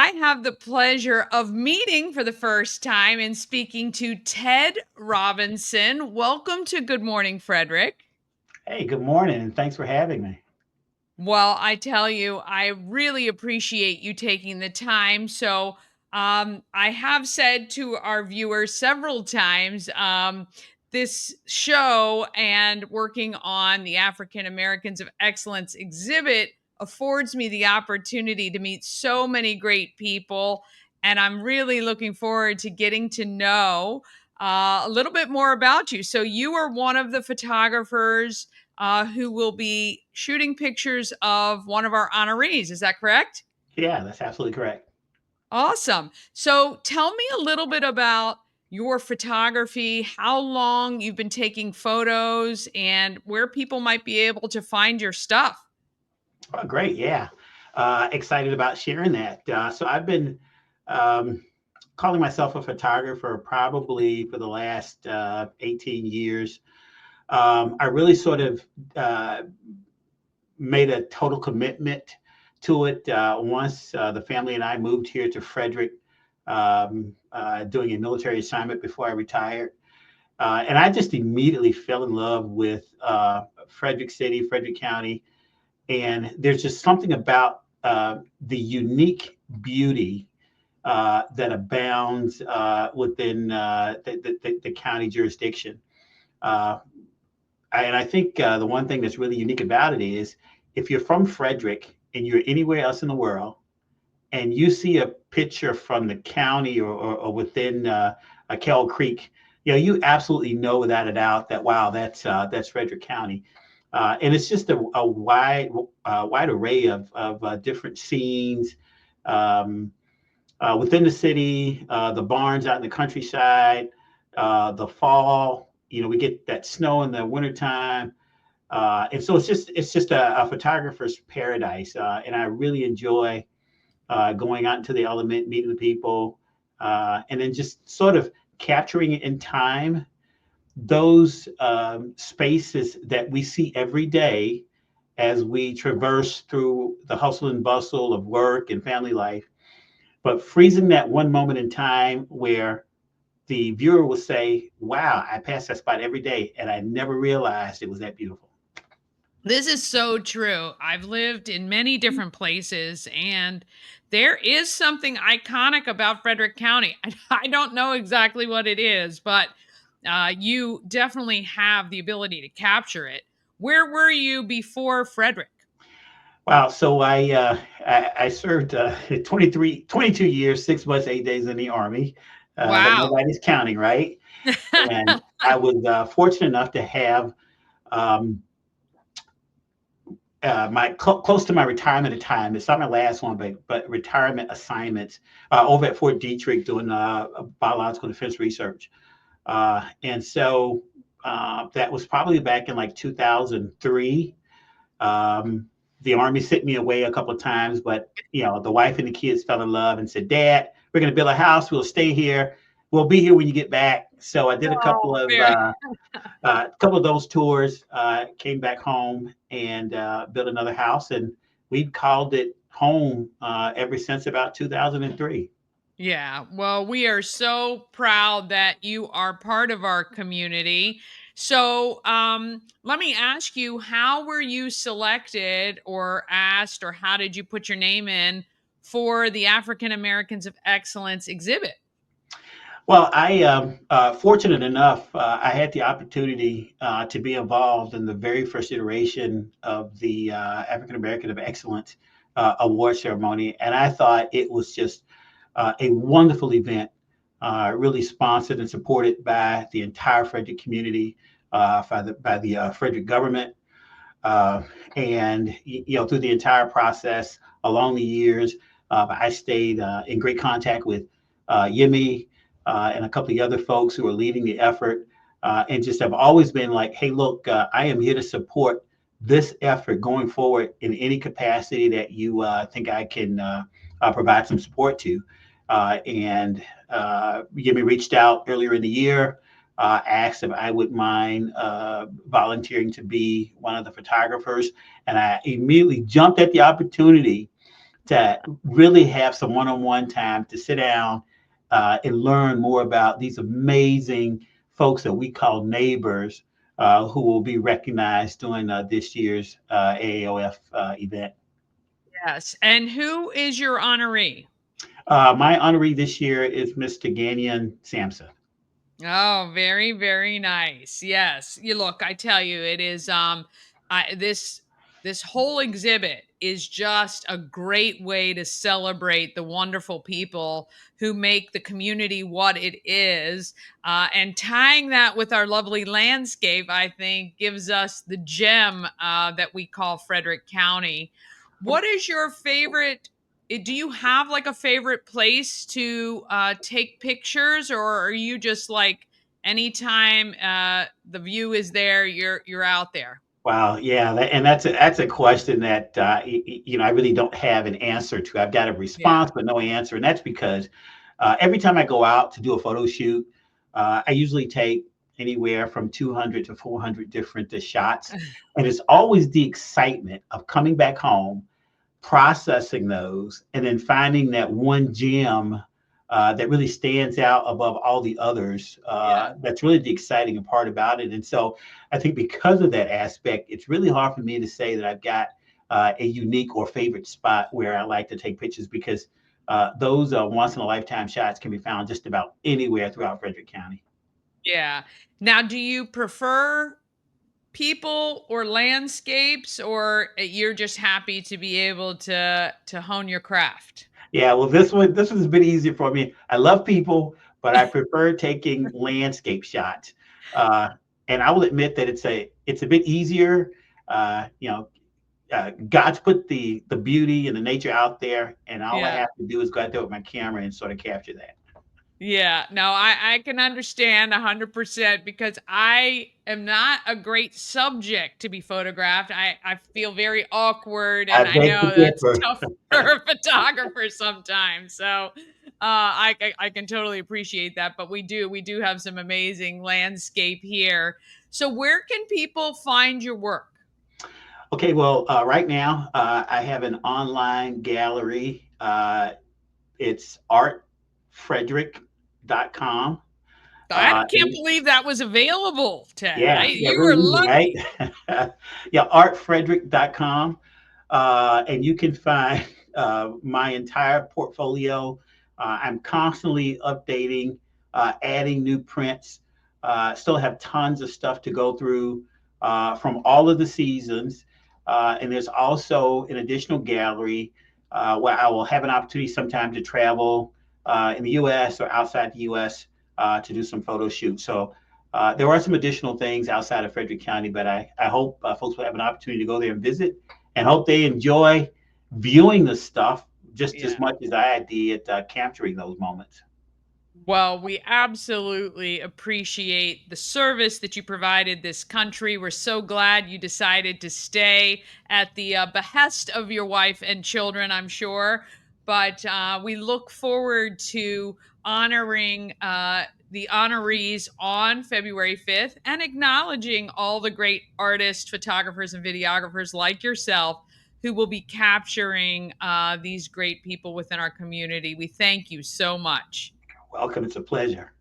I have the pleasure of meeting for the first time and speaking to Ted Robinson. Welcome to Good Morning, Frederick. Hey, good morning, and thanks for having me. Well, I tell you, I really appreciate you taking the time. I have said to our viewers several times, this show and working on the African Americans of Excellence exhibit affords me the opportunity to meet so many great people. And I'm really looking forward to getting to know a little bit more about you. So, you are one of the photographers who will be shooting pictures of one of our honorees. Is that correct? Yeah, that's absolutely correct. Awesome. So tell me a little bit about your photography, how long you've been taking photos, and where people might be able to find your stuff. Oh, great. Yeah. Excited about sharing that. So I've been um, calling myself a photographer probably for the last 18 years. I really sort of made a total commitment to it once the family and I moved here to Frederick, doing a military assignment before I retired. And I just immediately fell in love with Frederick City, Frederick County. And there's just something about the unique beauty that abounds within the county jurisdiction. Uh, and I think the one thing that's really unique about it is if you're from Frederick and you're anywhere else in the world, and you see a picture from the county or within a Kell Creek, you absolutely know without a doubt that wow, that's Frederick County, and it's just a wide array of different scenes um, within the city, the barns out in the countryside, the fall. We get that snow in the wintertime. And so it's just a photographer's paradise, and I really enjoy going out into the element, meeting the people, and then just sort of capturing in time those spaces that we see every day as we traverse through the hustle and bustle of work and family life, but freezing that one moment in time where the viewer will say, wow, I pass that spot every day and I never realized it was that beautiful. This is so true. I've lived in many different places, and there is something iconic about Frederick County. I don't know exactly what it is, but you definitely have the ability to capture it. Where were you before Frederick? Wow. So I served 22 years, 6 months, 8 days in the Army, that Wow. nobody's counting, right? And I was fortunate enough to have um, my close to my retirement time. It's not my last one, but retirement assignments over at Fort Detrick doing biological defense research. And so that was probably back in like 2003. Um, the Army sent me away a couple of times, but the wife and the kids fell in love and said, "Dad, we're going to build a house. We'll stay here. We'll be here when you get back." So I did a Oh, very. couple of those tours, came back home and built another house, and we've called it home ever since about 2003. Yeah. Well, we are so proud that you are part of our community. Let me ask you, how were you selected or asked, or how did you put your name in for the African Americans of Excellence exhibit? Well, I fortunate enough, I had the opportunity to be involved in the very first iteration of the African American of Excellence award ceremony, and I thought it was just a wonderful event, really sponsored and supported by the entire Frederick community, by the Frederick government, uh, and through the entire process along the years, I stayed in great contact with Yemi and a couple of other folks who are leading the effort, and just have always been like, hey, look, I am here to support this effort going forward in any capacity that you think I can provide some support to. And Yemi reached out earlier in the year, asked if I would mind volunteering to be one of the photographers. And I immediately jumped at the opportunity to really have some one-on-one time to sit down and learn more about these amazing folks that we call neighbors who will be recognized during this year's AAOF event. Yes. And who is your honoree? My honoree this year is Mr. Gayon Sampson. Oh, very, very nice. Yes. You look, I tell you, it is this whole exhibit is just a great way to celebrate the wonderful people who make the community what it is. And tying that with our lovely landscape, I think, gives us the gem that we call Frederick County. What is your favorite do you have like a favorite place to take pictures, or are you just like anytime the view is there, you're out there? Wow, yeah, and that's a question that I really don't have an answer to. I've got a Yeah. response but no answer, and that's because every time I go out to do a photo shoot, I usually take anywhere from 200 to 400 different shots, and it's always the excitement of coming back home, processing those, and then finding that one gem that really stands out above all the others. Yeah. That's really the exciting part about it. And so I think because of that aspect, it's really hard for me to say that I've got a unique or favorite spot where I like to take pictures because those once in a lifetime shots can be found just about anywhere throughout Frederick County. Yeah. Now, do you prefer people or landscapes, or you're just happy to be able to hone your craft? Yeah, well, this one's a bit easier for me. I love people, but I prefer taking landscape shots. Uh, and I will admit that it's a bit easier. God's put the beauty and the nature out there, and all I Yeah. have to do is go out there with my camera and sort of capture that. Yeah, no, I can understand 100% because I am not a great subject to be photographed. I feel very awkward, I and I beg to know that's differ. tough for a photographer sometimes. So, I can totally appreciate that. But we do have some amazing landscape here. So, where can people find your work? Okay, well, right now I have an online gallery. It's artfrederick.com. I can't And believe that was available, Ted. yeah, yeah, You really were easy, right? lucky. Yeah, artfrederick.com. And you can find my entire portfolio. I'm constantly updating, adding new prints. Still have tons of stuff to go through from all of the seasons. And there's also an additional gallery where I will have an opportunity sometime to travel in the US or outside the US to do some photo shoots. So there are some additional things outside of Frederick County, but I hope folks will have an opportunity to go there and visit and hope they enjoy viewing the stuff just as Yeah. much as I did capturing those moments. Well, we absolutely appreciate the service that you provided this country. We're so glad you decided to stay at the behest of your wife and children, I'm sure. But we look forward to honoring the honorees on February 5th and acknowledging all the great artists, photographers, and videographers like yourself who will be capturing these great people within our community. We thank you so much. Welcome. It's a pleasure.